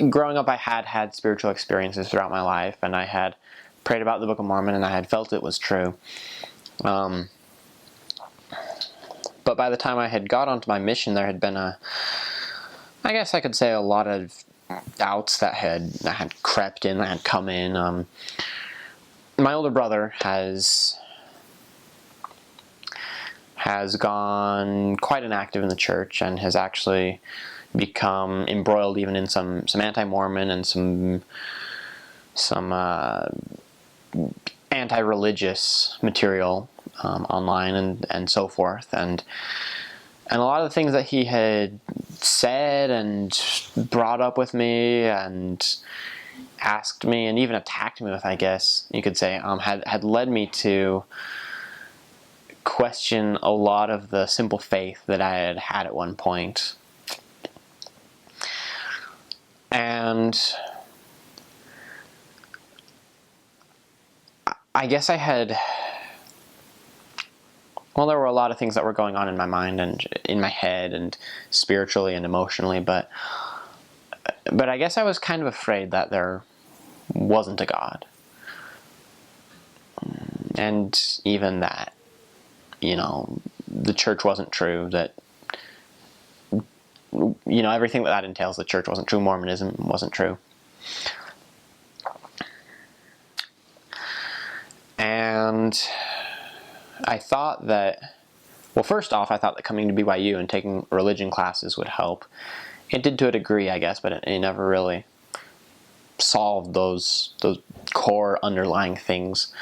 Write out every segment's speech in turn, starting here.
growing up, I had had spiritual experiences throughout my life, and I had prayed about the Book of Mormon, and I had felt it was true. But by the time I had got onto my mission, there had been I guess I could say a lot of doubts that had crept in, that had come in. My older brother has gone quite inactive in the church, and has actually become embroiled even in some anti-Mormon and some anti-religious material online and so forth, and a lot of the things that he had said and brought up with me and asked me and even attacked me with, I guess you could say, had led me to question a lot of the simple faith that I had had at one point. And I guess I had, well, there were a lot of things that were going on in my mind and in my head and spiritually and emotionally, but I guess I was kind of afraid that there wasn't a God. And even that, the church wasn't true, that, everything that entails, the church wasn't true, Mormonism wasn't true. And I thought that, well, first off, I thought that coming to BYU and taking religion classes would help. It did to a degree, I guess, but it never really solved those core underlying things.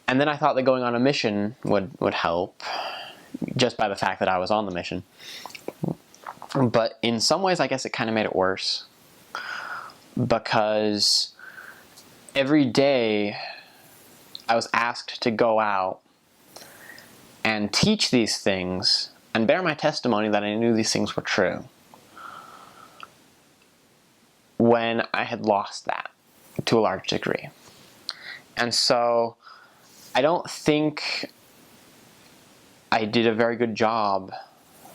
And then I thought that going on a mission would help, just by the fact that I was on the mission. But in some ways, I guess it kind of made it worse, because every day I was asked to go out and teach these things and bear my testimony that I knew these things were true, when I had lost that to a large degree. And so I don't think I did a very good job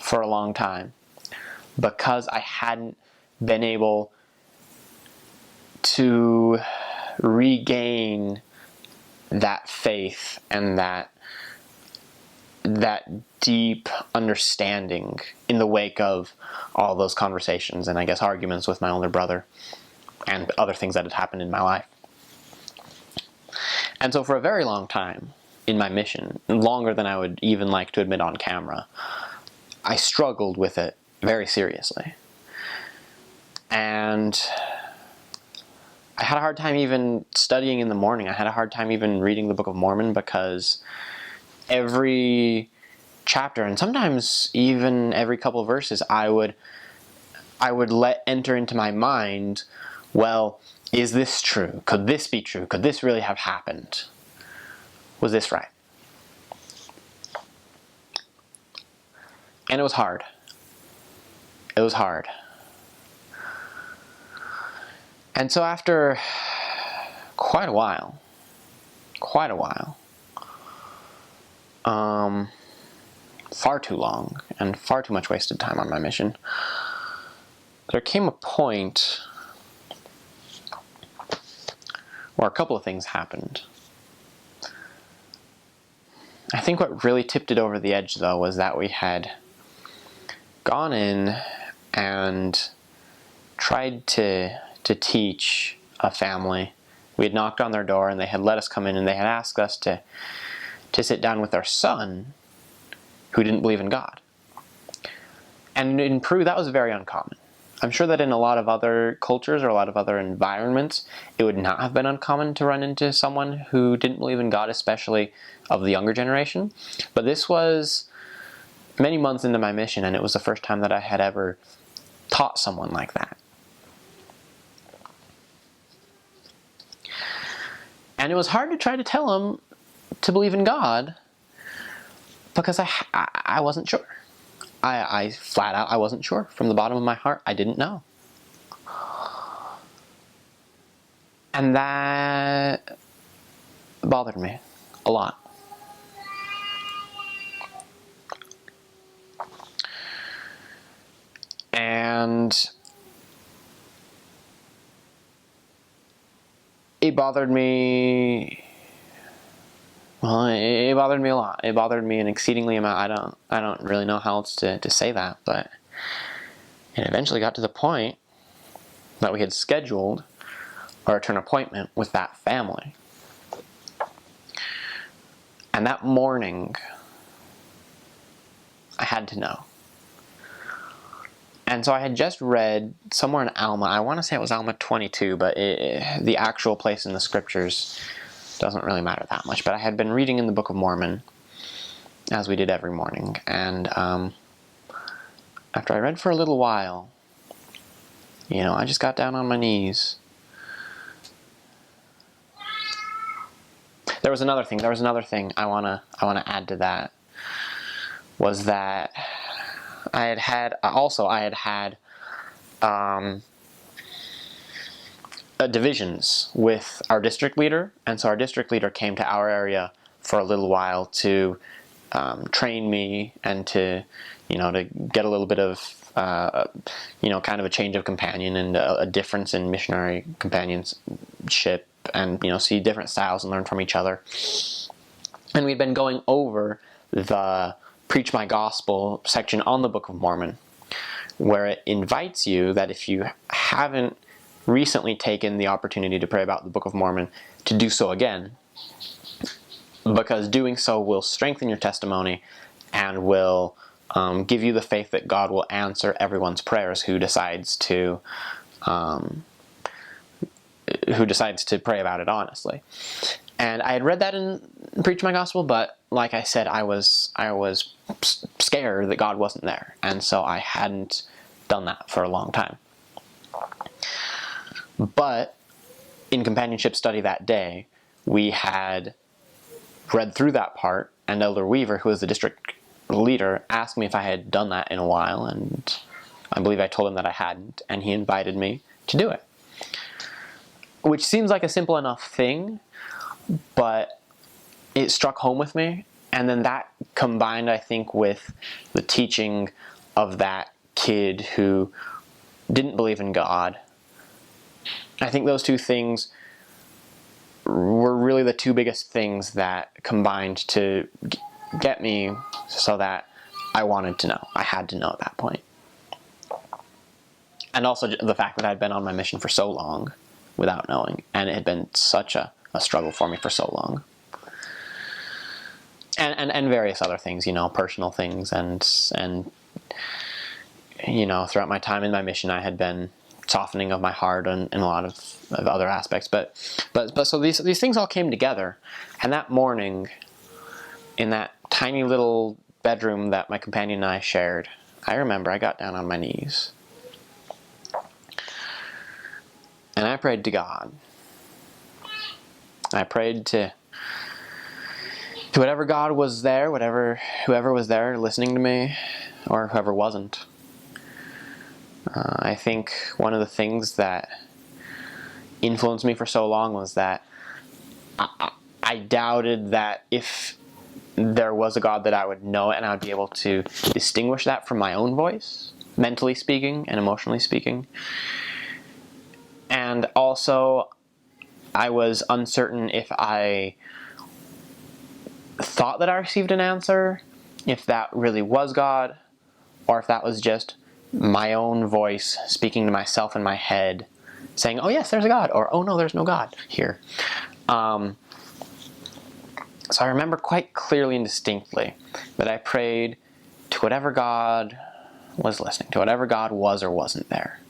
for a long time, because I hadn't been able to regain that faith and that deep understanding in the wake of all those conversations and, I guess, arguments with my older brother and other things that had happened in my life. And so for a very long time in my mission, longer than I would even like to admit on camera, I struggled with it very seriously. And I had a hard time even studying in the morning. I had a hard time even reading the Book of Mormon, because every chapter, and sometimes even every couple of verses, I would let enter into my mind, well, is this true? Could this be true? Could this really have happened? Was this right? And it was hard. It was hard. And so after quite a while, far too long and far too much wasted time on my mission, there came a point where a couple of things happened. I think what really tipped it over the edge, though, was that we had gone in and tried to teach a family. We had knocked on their door, and they had let us come in, and they had asked us to sit down with their son, who didn't believe in God. And in Peru, that was very uncommon. I'm sure that in a lot of other cultures or a lot of other environments, it would not have been uncommon to run into someone who didn't believe in God, especially of the younger generation. But this was many months into my mission, and it was the first time that I had ever taught someone like that. And it was hard to try to tell them to believe in God, because I wasn't sure. I flat out, I wasn't sure. From the bottom of my heart, I didn't know. And that bothered me a lot. And it bothered me. Well, it bothered me a lot. It bothered me an exceedingly amount. I don't really know how else to say that, but it eventually got to the point that we had scheduled a return appointment with that family. And that morning, I had to know. And so I had just read somewhere in Alma, I want to say it was Alma 22, but the actual place in the scriptures doesn't really matter that much. But I had been reading in the Book of Mormon, as we did every morning. And after I read for a little while, I just got down on my knees. There was another thing I wanna add to that, was that I had had divisions with our district leader, and so our district leader came to our area for a little while to train me and to get a little bit of kind of a change of companion and a difference in missionary companionship, and see different styles and learn from each other. And we'd been going over the Preach My Gospel section on the Book of Mormon, where it invites you that if you haven't recently taken the opportunity to pray about the Book of Mormon, to do so again, because doing so will strengthen your testimony and will give you the faith that God will answer everyone's prayers who decides to pray about it honestly. And I had read that in Preach My Gospel, but like I said, I was scared that God wasn't there, and so I hadn't done that for a long time. But in companionship study that day, we had read through that part, and Elder Weaver, who was the district leader, asked me if I had done that in a while, and I believe I told him that I hadn't, and he invited me to do it. Which seems like a simple enough thing, but it struck home with me, and then that combined, I think, with the teaching of that kid who didn't believe in God. I think those two things were really the two biggest things that combined to get me so that I wanted to know. I had to know at that point. And also the fact that I'd been on my mission for so long without knowing, and it had been such a struggle for me for so long. And various other things, personal things, and throughout my time in my mission, I had been softening of my heart in a lot of other aspects. But so these things all came together, and that morning, in that tiny little bedroom that my companion and I shared, I remember I got down on my knees. And I prayed to God. I prayed to whatever God was there, whoever was there listening to me, or whoever wasn't. I think one of the things that influenced me for so long was that I doubted that if there was a God, that I would know it and I would be able to distinguish that from my own voice, mentally speaking and emotionally speaking. And also, I was uncertain if I thought that I received an answer, if that really was God, or if that was just my own voice speaking to myself in my head, saying, oh yes, there's a God, or oh no, there's no God here. So I remember quite clearly and distinctly that I prayed to whatever God was listening, to whatever God was or wasn't there.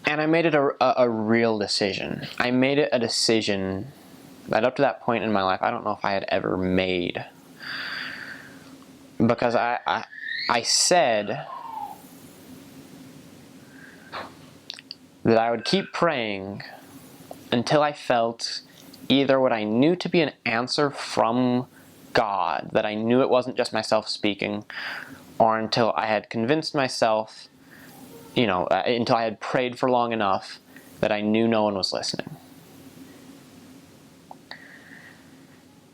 And I made it a real decision. I made it a decision that up to that point in my life, I don't know if I had ever made. Because I said that I would keep praying until I felt either what I knew to be an answer from God, that I knew it wasn't just myself speaking, or until I had convinced myself, until I had prayed for long enough that I knew no one was listening.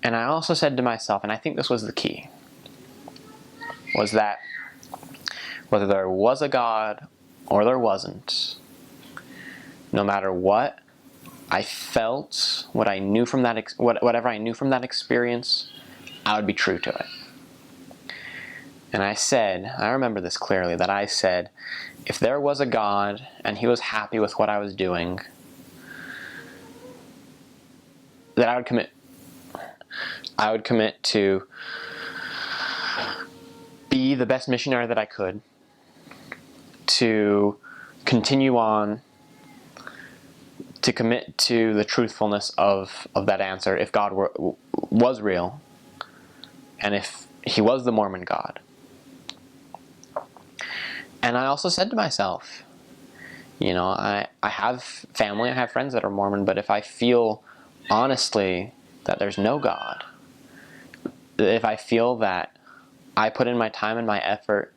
And I also said to myself, and I think this was the key, was that whether there was a God or there wasn't, no matter what I felt, what I knew from that, whatever I knew from that experience, I would be true to it. And I remember this clearly, that I said, if there was a God and he was happy with what I was doing, that I would commit to be the best missionary that I could, to continue on, to commit to the truthfulness of that answer if God was real, and if he was the Mormon God. And I also said to myself, I have family, I have friends that are Mormon, but if I feel honestly that there's no God, if I feel that I put in my time and my effort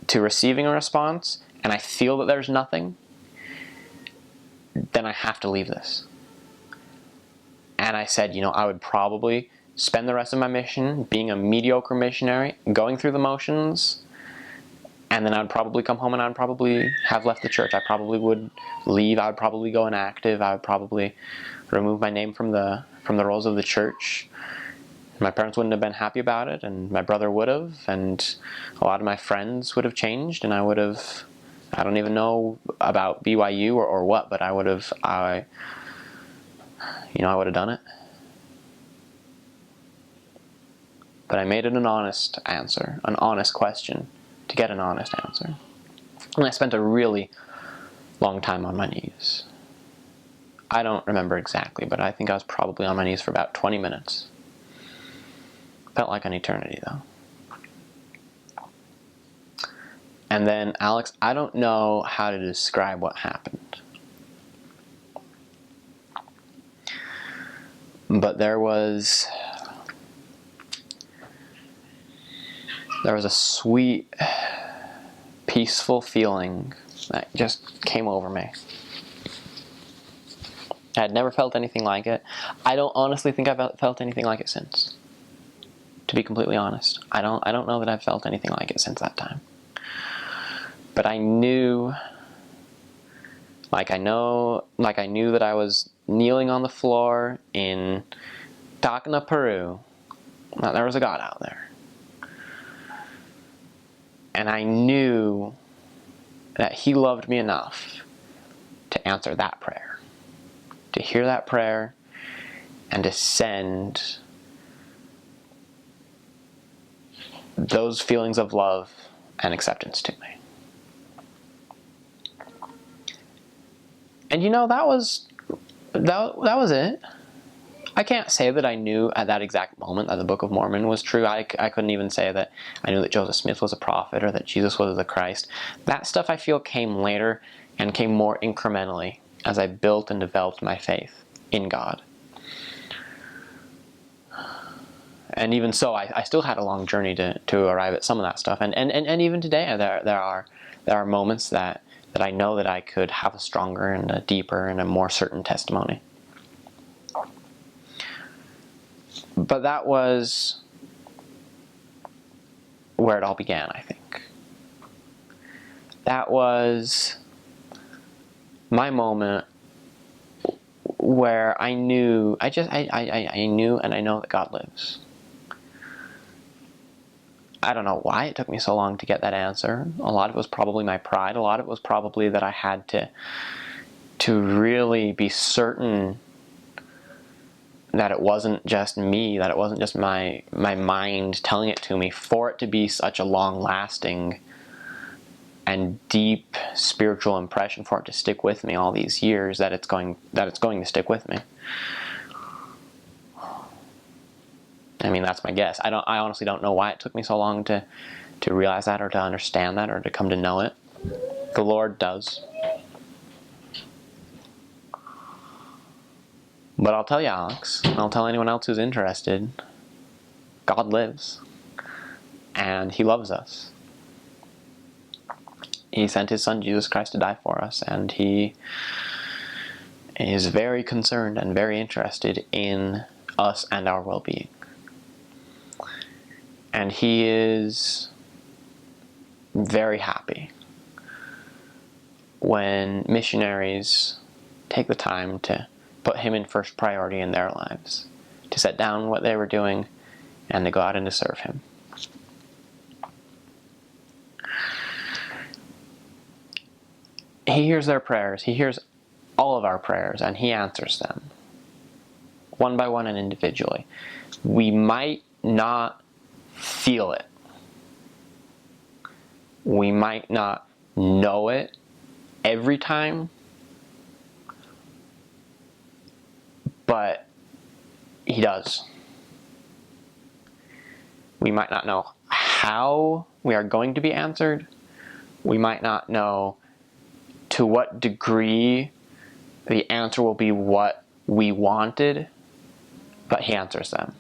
to receiving a response, and I feel that there's nothing, then I have to leave this. And I said, I would probably spend the rest of my mission being a mediocre missionary, going through the motions, and then I would probably come home and I would probably have left the church. I probably would leave. I would probably go inactive. I would probably remove my name from the rolls of the church. My parents wouldn't have been happy about it, and my brother would have, and a lot of my friends would have changed, and I would have, I don't even know about BYU or what, but I would have done it. But I made it an honest answer, an honest question, to get an honest answer. And I spent a really long time on my knees. I don't remember exactly, but I think I was probably on my knees for about 20 minutes. Felt like an eternity, though. And then, Alex, I don't know how to describe what happened. But there was a sweet, peaceful feeling that just came over me. I had never felt anything like it. I don't honestly think I've felt anything like it since. To be completely honest, I don't know that I've felt anything like it since that time. But I knew, I knew that I was kneeling on the floor in Tacna, Peru, that there was a God out there. And I knew that he loved me enough to answer that prayer, to hear that prayer, and to send those feelings of love and acceptance to me. And that was it. I can't say that I knew at that exact moment that the Book of Mormon was true. I couldn't even say that I knew that Joseph Smith was a prophet or that Jesus was the Christ. That stuff I feel came later and came more incrementally as I built and developed my faith in God. And even so, I still had a long journey to arrive at some of that stuff. And even today, there are moments that I know that I could have a stronger and a deeper and a more certain testimony. But that was where it all began, I think. That was my moment where I knew, I knew and I know that God lives. I don't know why it took me so long to get that answer. A lot of it was probably my pride. A lot of it was probably that I had to really be certain that it wasn't just me, that it wasn't just my mind telling it to me, for it to be such a long-lasting and deep spiritual impression, for it to stick with me all these years, that it's going to stick with me. I mean, that's my guess. I honestly don't know why it took me so long to realize that, or to understand that, or to come to know it. The Lord does. But I'll tell you, Alex, and I'll tell anyone else who's interested, God lives. And he loves us. He sent his son, Jesus Christ, to die for us. And he is very concerned and very interested in us and our well-being. And he is very happy when missionaries take the time to put him in first priority in their lives, to set down what they were doing and to go out and to serve him. He hears their prayers. He hears all of our prayers, and he answers them one by one and individually. We might not feel it. We might not know it every time, but he does. We might not know how we are going to be answered. We might not know to what degree the answer will be what we wanted, but he answers them.